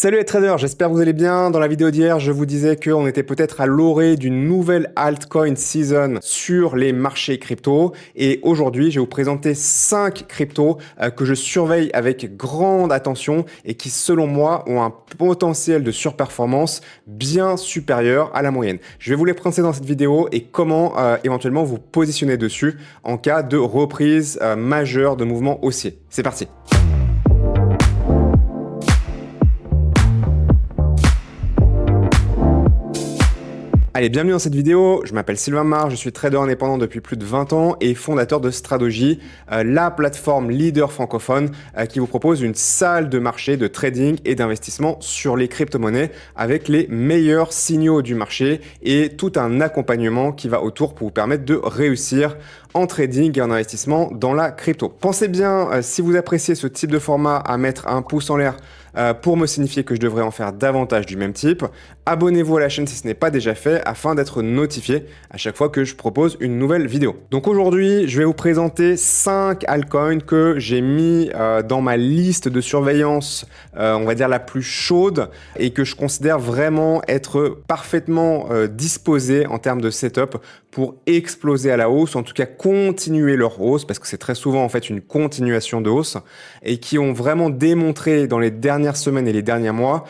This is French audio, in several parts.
Salut les traders, j'espère que vous allez bien. Dans la vidéo d'hier, je vous disais qu'on était peut-être à l'orée d'une nouvelle altcoin season sur les marchés crypto. Et aujourd'hui, je vais vous présenter 5 cryptos que je surveille avec grande attention et qui, selon moi, ont un potentiel de surperformance bien supérieur à la moyenne. Je vais vous les présenter dans cette vidéo et comment éventuellement vous positionner dessus en cas de reprise majeure de mouvement haussier. C'est parti. Allez, bienvenue dans cette vidéo. Je m'appelle Sylvain Marc, je suis trader indépendant depuis plus de 20 ans et fondateur de Stradogy, la plateforme leader francophone qui vous propose une salle de marché de trading et d'investissement sur les crypto-monnaies avec les meilleurs signaux du marché et tout un accompagnement qui va autour pour vous permettre de réussir en trading et en investissement dans la crypto. Pensez bien, si vous appréciez ce type de format, à mettre un pouce en l'air pour me signifier que je devrais en faire davantage du même type. Abonnez-vous à la chaîne si ce n'est pas déjà fait afin d'être notifié à chaque fois que je propose une nouvelle vidéo. Donc aujourd'hui, je vais vous présenter 5 altcoins que j'ai mis dans ma liste de surveillance, on va dire la plus chaude et que je considère vraiment être parfaitement disposés en termes de setup pour exploser à la hausse, en tout cas continuer leur hausse, parce que c'est très souvent en fait une continuation de hausse, et qui ont vraiment démontré dans les dernières semaines et les derniers mois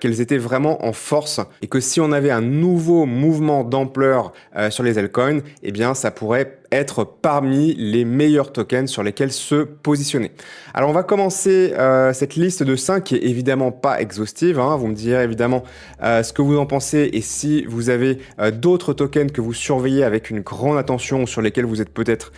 qu'elles étaient vraiment en force, et que si on avait un nouveau mouvement d'ampleur sur les altcoins, eh bien ça pourrait être parmi les meilleurs tokens sur lesquels se positionner. Alors on va commencer cette liste de 5 qui est évidemment pas exhaustive, hein. Vous me direz évidemment ce que vous en pensez et si vous avez d'autres tokens que vous surveillez avec une grande attention sur lesquels vous êtes peut-être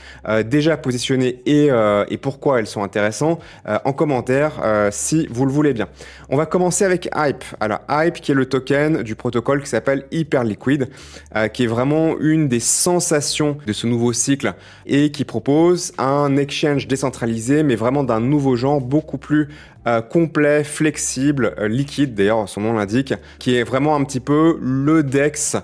déjà positionné et pourquoi elles sont intéressantes en commentaire si vous le voulez bien. On va commencer avec Hype. Alors Hype qui est le token du protocole qui s'appelle Hyperliquid qui est vraiment une des sensations de ce nouveau cycle et qui propose un exchange décentralisé mais vraiment d'un nouveau genre beaucoup plus complet, flexible, liquide d'ailleurs son nom l'indique, qui est vraiment un petit peu le DEX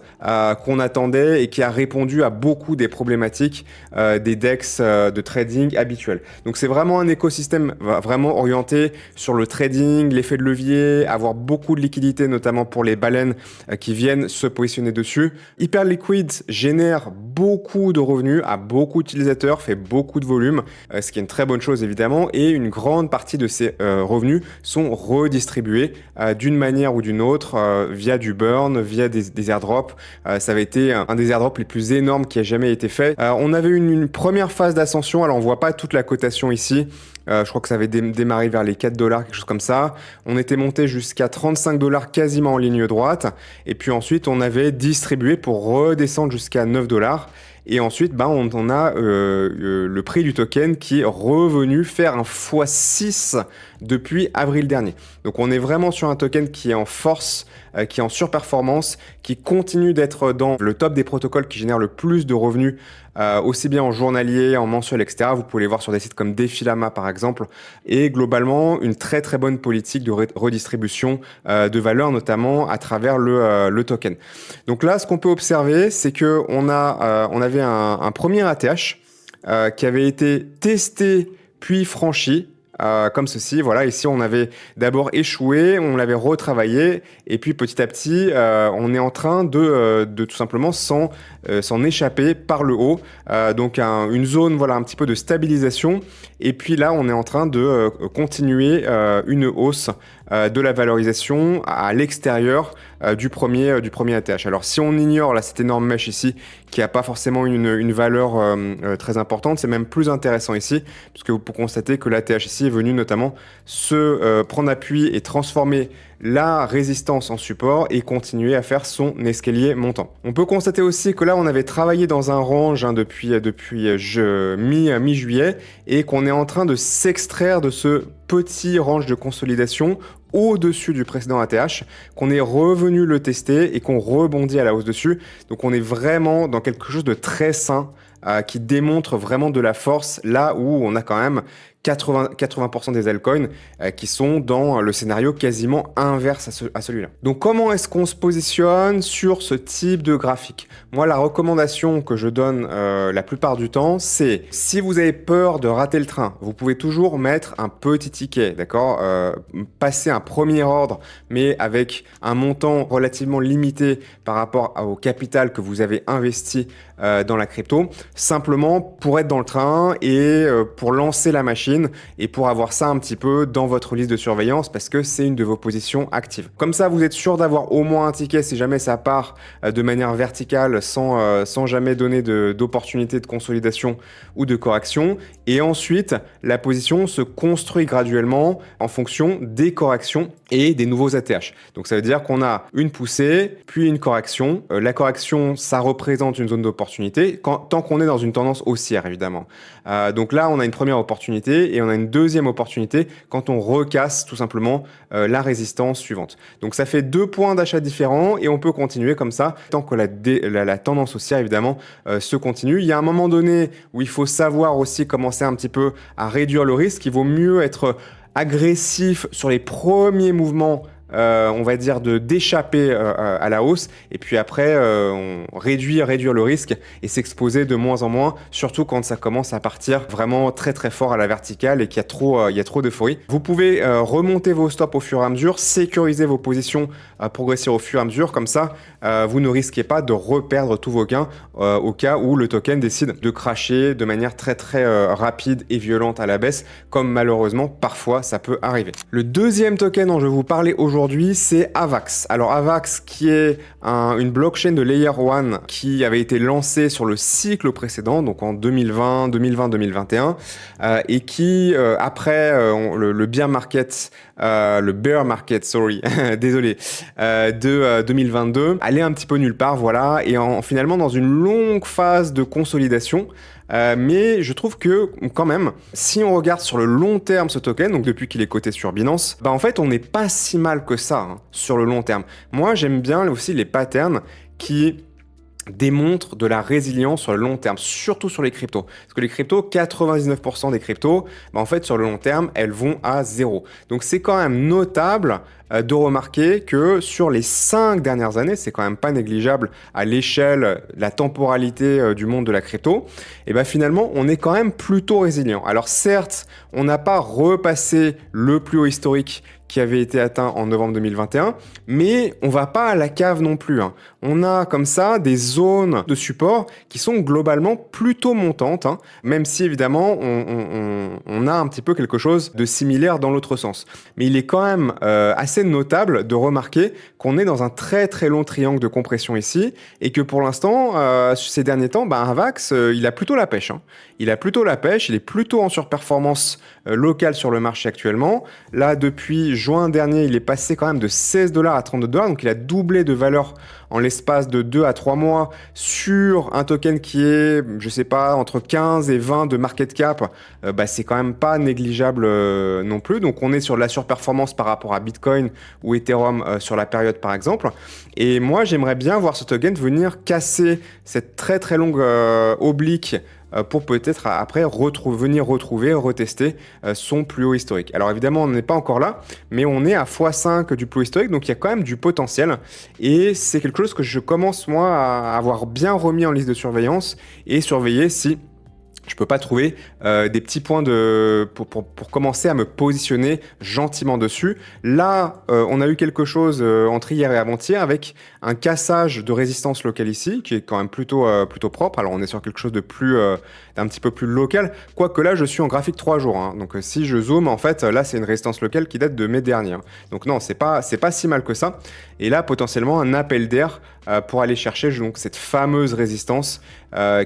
qu'on attendait et qui a répondu à beaucoup des problématiques des DEX de trading habituels. Donc c'est vraiment un écosystème vraiment orienté sur le trading, l'effet de levier, avoir beaucoup de liquidité notamment pour les baleines qui viennent se positionner dessus. Hyperliquid génère beaucoup de revenus à beaucoup d'utilisateurs, fait beaucoup de volume, ce qui est une très bonne chose évidemment, et une grande partie de ces revenus sont redistribués d'une manière ou d'une autre via du burn, via des airdrops. Ça avait été un des airdrops les plus énormes qui a jamais été fait. On avait une première phase d'ascension, alors on voit pas toute la cotation ici. Je crois que ça avait démarré vers les 4 $, quelque chose comme ça. On était monté jusqu'à 35 $ quasiment en ligne droite. Et puis ensuite, on avait distribué pour redescendre jusqu'à 9 $. Et ensuite, on a le prix du token qui est revenu faire un x6 depuis avril dernier. Donc on est vraiment sur un token qui est en force, qui est en surperformance, qui continue d'être dans le top des protocoles qui génèrent le plus de revenus, aussi bien en journalier, en mensuel, etc. Vous pouvez les voir sur des sites comme Defilama par exemple. Et globalement, une très très bonne politique de redistribution de valeur, notamment à travers le token. Donc là, ce qu'on peut observer, c'est que on avait un premier ATH qui avait été testé puis franchi. Comme ceci, voilà, ici on avait d'abord échoué, on l'avait retravaillé et puis petit à petit on est en train de tout simplement s'en échapper par le haut, donc une zone voilà un petit peu de stabilisation et puis là on est en train de continuer une hausse de la valorisation à l'extérieur du premier ATH. Alors si on ignore là cette énorme mèche ici qui n'a pas forcément une valeur très importante, c'est même plus intéressant ici puisque vous pouvez constater que l'ATH ici est venu notamment se prendre appui et transformer la résistance en support et continuer à faire son escalier montant. On peut constater aussi que là on avait travaillé dans un range depuis mi-juillet et qu'on est en train de s'extraire de ce petit range de consolidation au-dessus du précédent ATH, qu'on est revenu le tester et qu'on rebondit à la hausse dessus. Donc on est vraiment dans quelque chose de très sain qui démontre vraiment de la force là où on a quand même 80% des altcoins qui sont dans le scénario quasiment inverse à celui-là. Donc comment est-ce qu'on se positionne sur ce type de graphique? Moi, la recommandation que je donne la plupart du temps, c'est si vous avez peur de rater le train, vous pouvez toujours mettre un petit ticket, d'accord, passer un premier ordre, mais avec un montant relativement limité par rapport au capital que vous avez investi dans la crypto, simplement pour être dans le train et pour lancer la machine et pour avoir ça un petit peu dans votre liste de surveillance parce que c'est une de vos positions actives. Comme ça, vous êtes sûr d'avoir au moins un ticket si jamais ça part de manière verticale sans jamais donner d'opportunité de consolidation ou de correction. Et ensuite, la position se construit graduellement en fonction des corrections et des nouveaux ATH. Donc ça veut dire qu'on a une poussée, puis une correction. La correction, ça représente une zone d'opportunité tant qu'on est dans une tendance haussière, évidemment. Donc là, on a une première opportunité et on a une deuxième opportunité quand on recasse tout simplement la résistance suivante. Donc ça fait 2 points d'achat différents et on peut continuer comme ça tant que la tendance haussière, évidemment, se continue. Il y a un moment donné où il faut savoir aussi commencer un petit peu à réduire le risque. Il vaut mieux être agressif sur les premiers mouvements, on va dire d'échapper à la hausse et puis après on réduire le risque et s'exposer de moins en moins, surtout quand ça commence à partir vraiment très très fort à la verticale et qu'il y a trop d'euphorie. Vous pouvez remonter vos stops au fur et à mesure, sécuriser vos positions, progresser au fur et à mesure, comme ça vous ne risquez pas de reperdre tous vos gains au cas où le token décide de crasher de manière très très rapide et violente à la baisse, comme malheureusement parfois ça peut arriver. Le deuxième token dont je vais vous parler aujourd'hui, c'est Avax. Alors Avax qui est une blockchain de Layer 1 qui avait été lancée sur le cycle précédent, donc en 2020-2021, et qui après le bear market, désolé, de 2022, allait un petit peu nulle part, voilà, et finalement dans une longue phase de consolidation. Mais je trouve que quand même, si on regarde sur le long terme ce token, donc depuis qu'il est coté sur Binance, en fait on n'est pas si mal que ça sur le long terme. Moi j'aime bien aussi les patterns qui démontrent de la résilience sur le long terme, surtout sur les cryptos. Parce que les cryptos, 99% des cryptos, en fait sur le long terme, elles vont à 0. Donc c'est quand même notable de remarquer que sur les 5 dernières années, c'est quand même pas négligeable à l'échelle, la temporalité du monde de la crypto, et finalement on est quand même plutôt résilient. Alors certes, on n'a pas repassé le plus haut historique qui avait été atteint en novembre 2021, mais on va pas à la cave non plus. On a comme ça des zones de support qui sont globalement plutôt montantes, même si évidemment on a un petit peu quelque chose de similaire dans l'autre sens. Mais il est quand même assez notable de remarquer qu'on est dans un très très long triangle de compression ici, et que pour l'instant, ces derniers temps, Avax, il a plutôt la pêche. Il a plutôt la pêche, il est plutôt en surperformance locale sur le marché actuellement. Là, depuis juin dernier, il est passé quand même de 16 $ à 32 $, donc il a doublé de valeur en l'espace de 2 à 3 mois sur un token qui est, je sais pas, entre 15 et 20 de market cap. C'est quand même pas négligeable non plus. Donc on est sur de la surperformance par rapport à Bitcoin ou Ethereum sur la période par exemple. Et moi j'aimerais bien voir ce token venir casser cette très très longue oblique pour peut-être après venir retester son plus haut historique. Alors évidemment, on n'est pas encore là, mais on est à x5 du plus haut historique, donc il y a quand même du potentiel. Et c'est quelque chose que je commence, moi, à avoir bien remis en liste de surveillance et surveiller si je peux pas trouver des petits points pour commencer à me positionner gentiment dessus. Là, on a eu quelque chose entre hier et avant-hier avec un cassage de résistance locale ici, qui est quand même plutôt propre. Alors, on est sur quelque chose de plus, d'un petit peu plus local. Quoique là, je suis en graphique 3 jours. Donc, si je zoome, en fait, là, c'est une résistance locale qui date de mai dernier. Donc, non, c'est pas si mal que ça. Et là, potentiellement, un appel d'air pour aller chercher donc cette fameuse résistance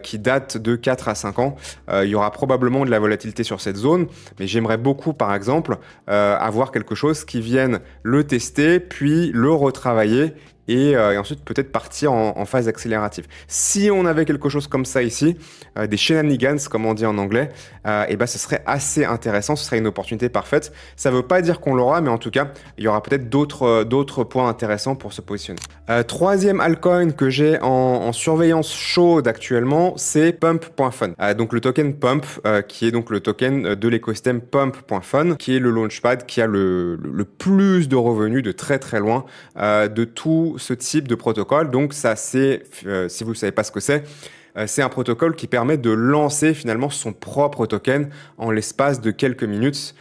qui date de 4 à 5 ans. Il y aura probablement de la volatilité sur cette zone, mais j'aimerais beaucoup, par exemple, avoir quelque chose qui vienne le tester, puis le retravailler et ensuite peut-être partir en phase accélérative. Si on avait quelque chose comme ça ici, des shenanigans comme on dit en anglais, et ben ce serait assez intéressant, ce serait une opportunité parfaite. Ça veut pas dire qu'on l'aura, mais en tout cas, il y aura peut-être d'autres points intéressants pour se positionner. Troisième altcoin que j'ai en surveillance chaude actuellement, c'est Pump.fun. Donc le token Pump, qui est donc le token de l'écosystème Pump.fun, qui est le launchpad qui a le plus de revenus de très très loin de tout ce type de protocole. Donc ça c'est, si vous ne savez pas ce que c'est un protocole qui permet de lancer finalement son propre token en l'espace de quelques minutes.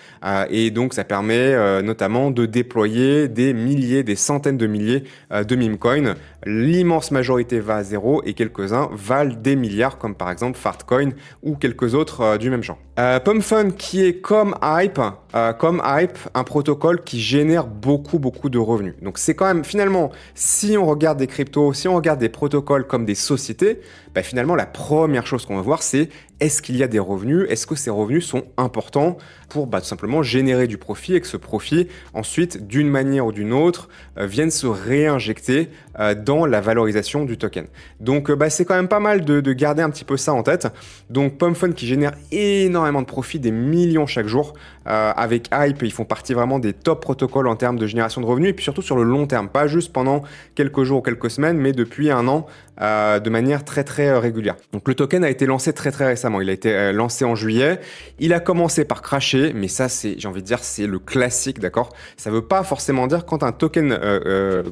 Et donc, ça permet notamment de déployer des milliers, des centaines de milliers de meme coins. L'immense majorité va à zéro et quelques-uns valent des milliards, comme par exemple Fartcoin ou quelques autres du même genre. PumpFun qui est comme Hype, un protocole qui génère beaucoup de revenus. Donc c'est quand même finalement, si on regarde des cryptos, si on regarde des protocoles comme des sociétés, bah, finalement la première chose qu'on va voir c'est est-ce qu'il y a des revenus, est-ce que ces revenus sont importants pour tout simplement générer du profit et que ce profit ensuite d'une manière ou d'une autre vienne se réinjecter dans la valorisation du token. Donc c'est quand même pas mal de garder un petit peu ça en tête. Donc PumpFun qui génère énormément de profits, des millions chaque jour. Avec Hype, ils font partie vraiment des top protocoles en termes de génération de revenus et puis surtout sur le long terme, pas juste pendant quelques jours ou quelques semaines, mais depuis un an de manière très régulière. Donc le token a été lancé très récemment, il a été lancé en juillet, il a commencé par crasher, mais ça c'est, j'ai envie de dire, c'est le classique, d'accord? Ça veut pas forcément dire quand un token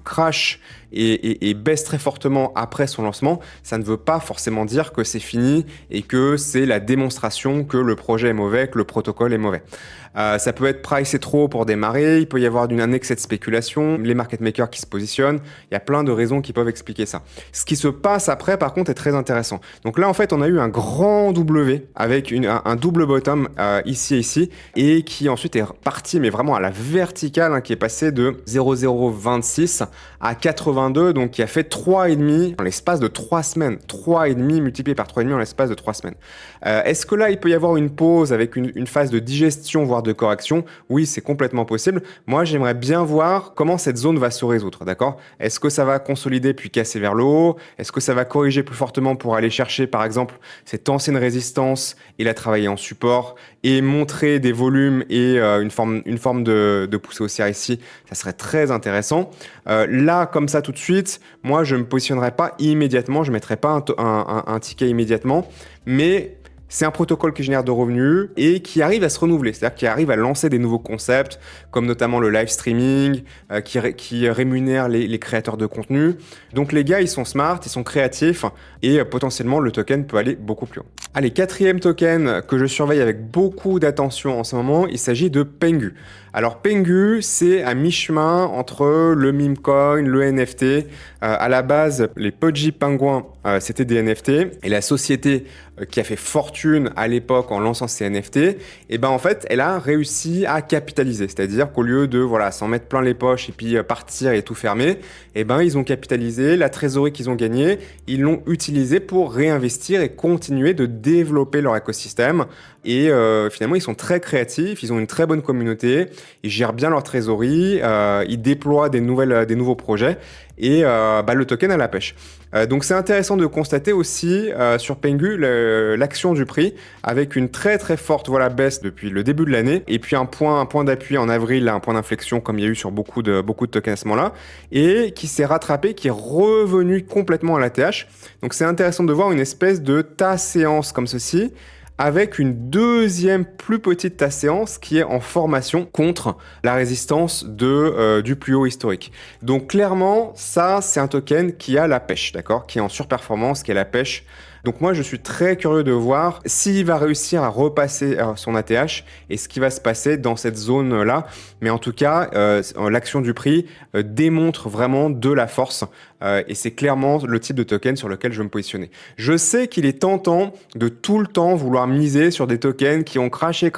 crash et baisse très fortement après son lancement, ça ne veut pas forcément dire que c'est fini et que c'est la démonstration que le projet est mauvais, que le protocole est mauvais. Ça peut être pricé trop pour démarrer, il peut y avoir un excès de spéculation, les market makers qui se positionnent, il y a plein de raisons qui peuvent expliquer ça. Ce qui se passe après, par contre, est très intéressant. Donc là, en fait, on a eu un grand W avec un double bottom ici, et qui ensuite est parti, mais vraiment à la verticale, qui est passé de 0,026 à 82, donc qui a fait 3,5 en l'espace de 3 semaines. 3,5 multiplié par 3,5 en l'espace de 3 semaines. Est-ce que là, il peut y avoir une pause avec une phase de digestion, voire de correction? Oui, c'est complètement possible. Moi, j'aimerais bien voir comment cette zone va se résoudre, d'accord? Est-ce que ça va consolider puis casser vers le haut? Est-ce que ça va corriger plus fortement pour aller chercher, par exemple, cette ancienne résistance et la travailler en support et montrer des volumes et une forme de poussée haussière ici? Ça serait très intéressant. Là, comme ça, tout de suite, moi, je ne me positionnerai pas immédiatement. Je ne mettrai pas un ticket immédiatement, mais c'est un protocole qui génère de revenus et qui arrive à se renouveler, c'est-à-dire qui arrive à lancer des nouveaux concepts, comme notamment le live streaming, qui rémunère les créateurs de contenu. Donc les gars, ils sont smart, ils sont créatifs et potentiellement le token peut aller beaucoup plus haut. Allez, quatrième token que je surveille avec beaucoup d'attention en ce moment, il s'agit de Pengu. Alors Pengu, c'est à mi-chemin entre le meme coin, le NFT. À la base, les Pudgy Penguins, c'était des NFT. Et la société qui a fait fortune à l'époque en lançant ces NFT, et ben en fait, elle a réussi à capitaliser. C'est-à-dire qu'au lieu de s'en mettre plein les poches et puis partir et tout fermer, et ben ils ont capitalisé. La trésorerie qu'ils ont gagnée, ils l'ont utilisée pour réinvestir et continuer de développer leur écosystème. Et finalement, ils sont très créatifs, ils ont une très bonne communauté, ils gèrent bien leur trésorerie, ils déploient des nouveaux projets et le token à la pêche. Donc c'est intéressant de constater aussi sur Pengu l'action du prix avec une très forte baisse depuis le début de l'année et puis un point d'appui en avril, un point d'inflexion comme il y a eu sur beaucoup de tokens à ce moment-là et qui s'est rattrapé, qui est revenu complètement à la TH. Donc c'est intéressant de voir une espèce de tasse séance comme ceci, avec une deuxième plus petite tasse séance qui est en formation contre la résistance du plus haut historique. Donc clairement, ça c'est un token qui a la pêche, d'accord, qui est en surperformance, qui a la pêche. Donc moi, je suis très curieux de voir s'il va réussir à repasser son ATH et ce qui va se passer dans cette zone-là. Mais en tout cas, l'action du prix démontre vraiment de la force et c'est clairement le type de token sur lequel je vais me positionner. Je sais qu'il est tentant de tout le temps vouloir miser sur des tokens qui ont crashé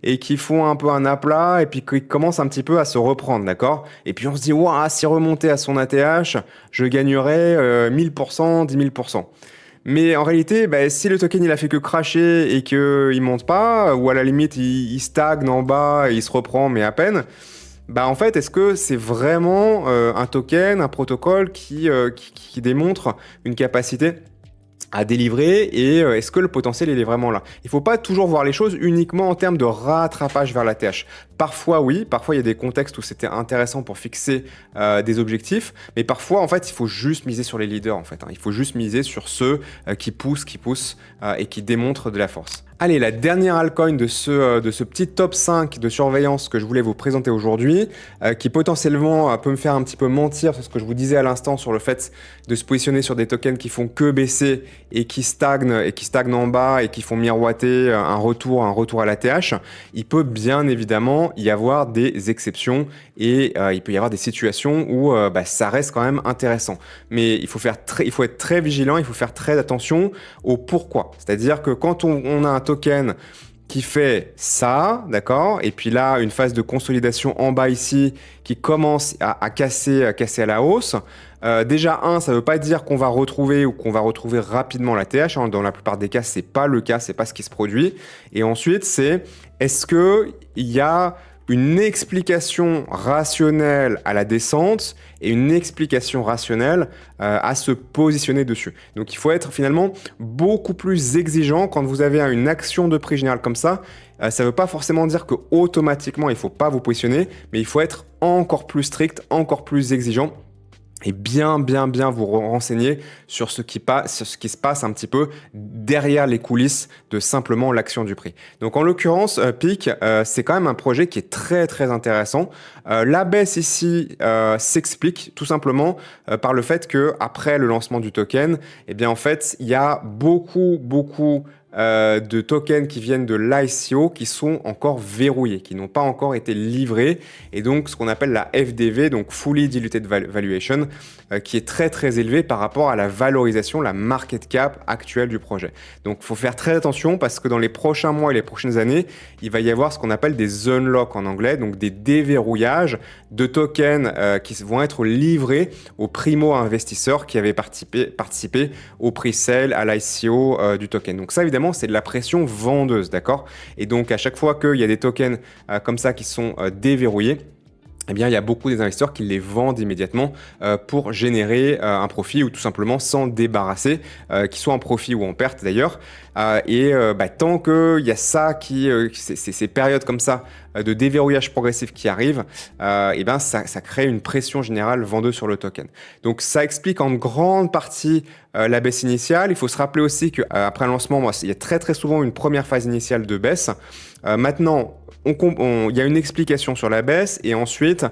et qui font un peu un aplat et puis qui commencent un petit peu à se reprendre, d'accord? Et puis on se dit, waouh, si remonter à son ATH, je gagnerais 1000%, 10 000%. Mais en réalité, si le token il a fait que crasher et qu'il monte pas, ou à la limite il stagne en bas et il se reprend mais à peine, Bah en fait, est-ce que c'est vraiment un token, un protocole qui démontre une capacité à délivrer et est-ce que le potentiel il est vraiment là? Il faut pas toujours voir les choses uniquement en termes de rattrapage vers la TH. Parfois oui, parfois il y a des contextes où c'était intéressant pour fixer des objectifs, mais parfois en fait il faut juste miser sur les leaders en fait, hein. Il faut juste miser sur ceux qui poussent et qui démontrent de la force. Allez, la dernière altcoin de ce petit top 5 de surveillance que je voulais vous présenter aujourd'hui, qui potentiellement peut me faire un petit peu mentir sur ce que je vous disais à l'instant sur le fait de se positionner sur des tokens qui font que baisser et qui stagnent en bas et qui font miroiter un retour à la TH. Il peut bien évidemment y avoir des exceptions et il peut y avoir des situations où ça reste quand même intéressant. Mais il faut être très vigilant, il faut faire très attention au pourquoi. C'est-à-dire que quand on a un token qui fait ça, d'accord, et puis là, une phase de consolidation en bas ici qui commence à casser à la hausse. Déjà, ça ne veut pas dire qu'on va retrouver rapidement la TH. Hein. Dans la plupart des cas, c'est pas le cas, c'est pas ce qui se produit. Et ensuite, est-ce que il y a une explication rationnelle à la descente et une explication rationnelle à se positionner dessus. Donc il faut être finalement beaucoup plus exigeant quand vous avez une action de prix générale comme ça. Ça ne veut pas forcément dire que automatiquement il ne faut pas vous positionner, mais il faut être encore plus strict, encore plus exigeant. Et bien vous renseigner sur ce qui se passe un petit peu derrière les coulisses de simplement l'action du prix. Donc en l'occurrence, PIC, c'est quand même un projet qui est très très intéressant. La baisse ici s'explique tout simplement par le fait que après le lancement du token, eh bien en fait, il y a beaucoup de tokens qui viennent de l'ICO qui sont encore verrouillés, qui n'ont pas encore été livrés, et donc ce qu'on appelle la FDV, donc Fully Diluted Valuation, qui est très très élevée par rapport à la valorisation, la market cap actuelle du projet. Donc il faut faire très attention parce que dans les prochains mois et les prochaines années, il va y avoir ce qu'on appelle des unlocks en anglais, donc des déverrouillages de tokens qui vont être livrés aux primo-investisseurs qui avaient participé au pre-sale, à l'ICO du token. Donc ça évidemment, c'est de la pression vendeuse, d'accord? Et donc, à chaque fois qu'il y a des tokens comme ça qui sont déverrouillés, eh bien, il y a beaucoup des investisseurs qui les vendent immédiatement pour générer un profit ou tout simplement s'en débarrasser, qu'ils soient en profit ou en perte d'ailleurs. Tant qu'il y a ça, ces périodes comme ça de déverrouillage progressif qui arrivent, ça crée une pression générale vendeuse sur le token. Donc ça explique en grande partie la baisse initiale. Il faut se rappeler aussi qu'après un lancement, il y a très très souvent une première phase initiale de baisse. Maintenant, il y a une explication sur la baisse et ensuite,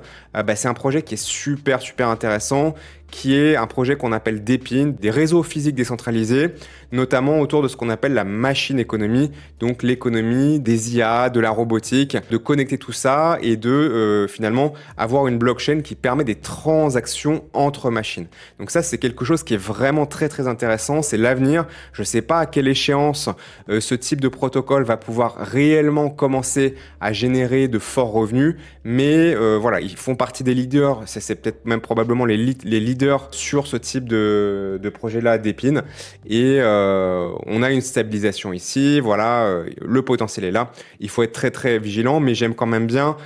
c'est un projet qui est super intéressant, qui est un projet qu'on appelle DePIN, des réseaux physiques décentralisés, notamment autour de ce qu'on appelle la machine économie, donc l'économie des IA, de la robotique, de connecter tout ça et de finalement avoir une blockchain qui permet des transactions entre machines. Donc ça, c'est quelque chose qui est vraiment très très intéressant, c'est l'avenir. Je ne sais pas à quelle échéance ce type de protocole va pouvoir réellement commencer à générer de forts revenus, mais voilà, ils font partie des leaders, c'est peut-être même probablement les leaders sur ce type de projet-là d'Epine, et on a une stabilisation ici, voilà, le potentiel est là, il faut être très très vigilant, mais j'aime quand même bien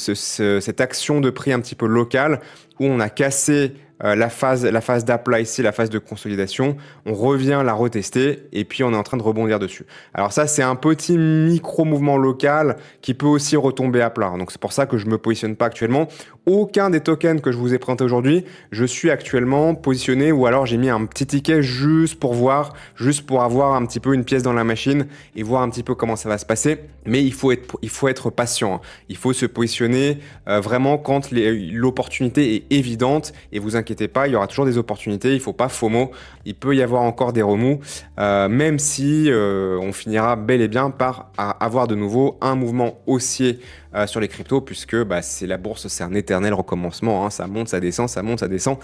cette action de prix un petit peu locale, où on a cassé la phase d'appel ici, la phase de consolidation, on revient la retester et puis on est en train de rebondir dessus. Alors ça, c'est un petit micro-mouvement local qui peut aussi retomber à plat. Donc c'est pour ça que je ne me positionne pas actuellement. Aucun des tokens que je vous ai présenté aujourd'hui, je suis actuellement positionné, ou alors j'ai mis un petit ticket juste pour avoir un petit peu une pièce dans la machine et voir un petit peu comment ça va se passer. Mais il faut être patient. Il faut se positionner vraiment quand l'opportunité est évidente, et vous inquiétez pas, il y aura toujours des opportunités, il ne faut pas FOMO, il peut y avoir encore des remous, même si on finira bel et bien par avoir de nouveau un mouvement haussier sur les cryptos, puisque c'est la bourse, c'est un éternel recommencement, hein, ça monte, ça descend, ça monte, ça descend.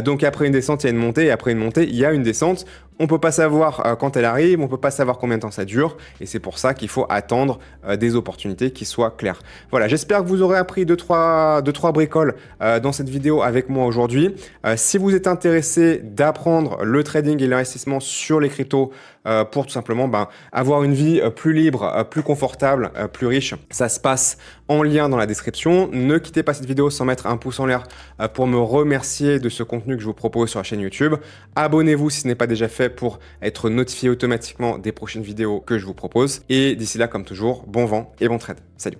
Donc après une descente, il y a une montée, et après une montée, il y a une descente. On peut pas savoir quand elle arrive, on peut pas savoir combien de temps ça dure, et c'est pour ça qu'il faut attendre des opportunités qui soient claires. Voilà, j'espère que vous aurez appris deux, trois bricoles dans cette vidéo avec moi aujourd'hui. Si vous êtes intéressé d'apprendre le trading et l'investissement sur les cryptos pour tout simplement avoir une vie plus libre, plus confortable, plus riche, ça se passe passe en lien dans la description. Ne quittez pas cette vidéo sans mettre un pouce en l'air pour me remercier de ce contenu que je vous propose sur la chaîne YouTube. Abonnez-vous si ce n'est pas déjà fait pour être notifié automatiquement des prochaines vidéos que je vous propose. Et d'ici là, comme toujours, bon vent et bon trade. Salut!